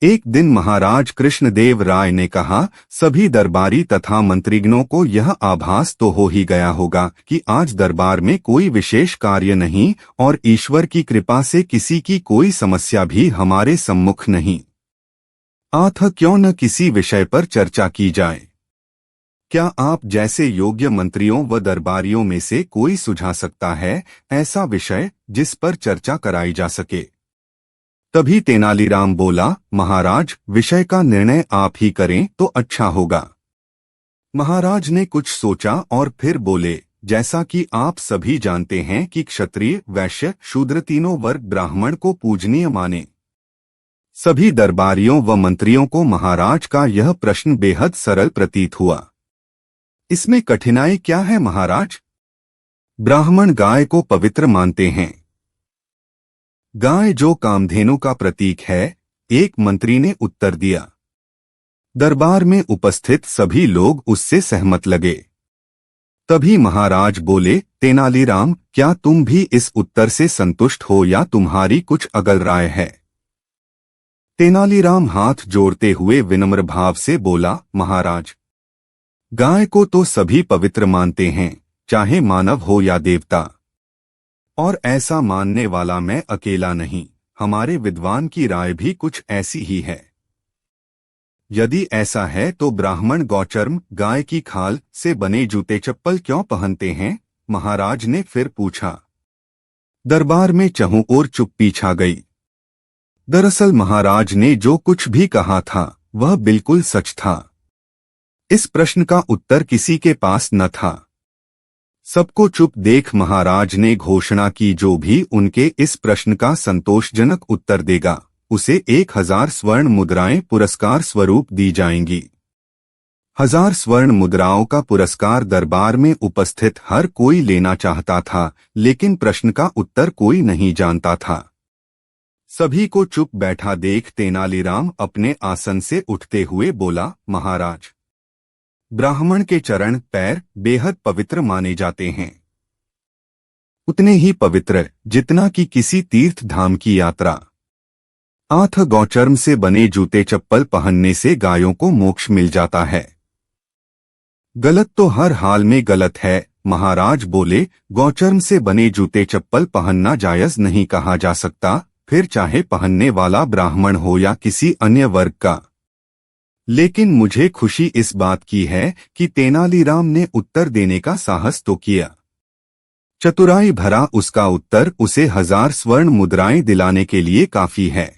एक दिन महाराज कृष्णदेव राय ने कहा, सभी दरबारी तथा मंत्रीगणों को यह आभास तो हो ही गया होगा कि आज दरबार में कोई विशेष कार्य नहीं और ईश्वर की कृपा से किसी की कोई समस्या भी हमारे सम्मुख नहीं। अतः क्यों न किसी विषय पर चर्चा की जाए। क्या आप जैसे योग्य मंत्रियों व दरबारियों में से कोई सुझा सकता है ऐसा विषय जिस पर चर्चा कराई जा सके? तभी तेनालीराम बोला, महाराज, विषय का निर्णय आप ही करें तो अच्छा होगा। महाराज ने कुछ सोचा और फिर बोले, जैसा कि आप सभी जानते हैं कि क्षत्रिय, वैश्य, शूद्र तीनों वर्ग ब्राह्मण को पूजनीय माने। सभी दरबारियों व मंत्रियों को महाराज का यह प्रश्न बेहद सरल प्रतीत हुआ। इसमें कठिनाई क्या है महाराज? ब्राह्मण गाय को पवित्र मानते हैं। गाय जो कामधेनु का प्रतीक है, एक मंत्री ने उत्तर दिया। दरबार में उपस्थित सभी लोग उससे सहमत लगे। तभी महाराज बोले, तेनालीराम, क्या तुम भी इस उत्तर से संतुष्ट हो या तुम्हारी कुछ अगल राय है? तेनालीराम हाथ जोड़ते हुए विनम्र भाव से बोला, महाराज, गाय को तो सभी पवित्र मानते हैं, चाहे मानव हो या देवता, और ऐसा मानने वाला मैं अकेला नहीं, हमारे विद्वान की राय भी कुछ ऐसी ही है। यदि ऐसा है तो ब्राह्मण गौचर्म, गाय की खाल से बने जूते चप्पल क्यों पहनते हैं? महाराज ने फिर पूछा। दरबार में चहुं ओर चुप्पी छा गई। दरअसल महाराज ने जो कुछ भी कहा था वह बिल्कुल सच था। इस प्रश्न का उत्तर किसी के पास न था। सबको चुप देख महाराज ने घोषणा की, जो भी उनके इस प्रश्न का संतोषजनक उत्तर देगा उसे 1000 स्वर्ण मुद्राएं पुरस्कार स्वरूप दी जाएंगी। 1000 स्वर्ण मुद्राओं का पुरस्कार दरबार में उपस्थित हर कोई लेना चाहता था, लेकिन प्रश्न का उत्तर कोई नहीं जानता था। सभी को चुप बैठा देख तेनालीराम अपने आसन से उठते हुए बोला, महाराज, ब्राह्मण के चरण पैर बेहद पवित्र माने जाते हैं, उतने ही पवित्र जितना कि किसी तीर्थ धाम की यात्रा। अतः गौचर्म से बने जूते चप्पल पहनने से गायों को मोक्ष मिल जाता है। गलत तो हर हाल में गलत है। महाराज बोले, गौचर्म से बने जूते चप्पल पहनना जायज नहीं कहा जा सकता, फिर चाहे पहनने वाला ब्राह्मण हो या किसी अन्य वर्ग का। लेकिन मुझे खुशी इस बात की है कि तेनालीराम ने उत्तर देने का साहस तो किया। चतुराई भरा उसका उत्तर उसे 1000 स्वर्ण मुद्राएं दिलाने के लिए काफी है।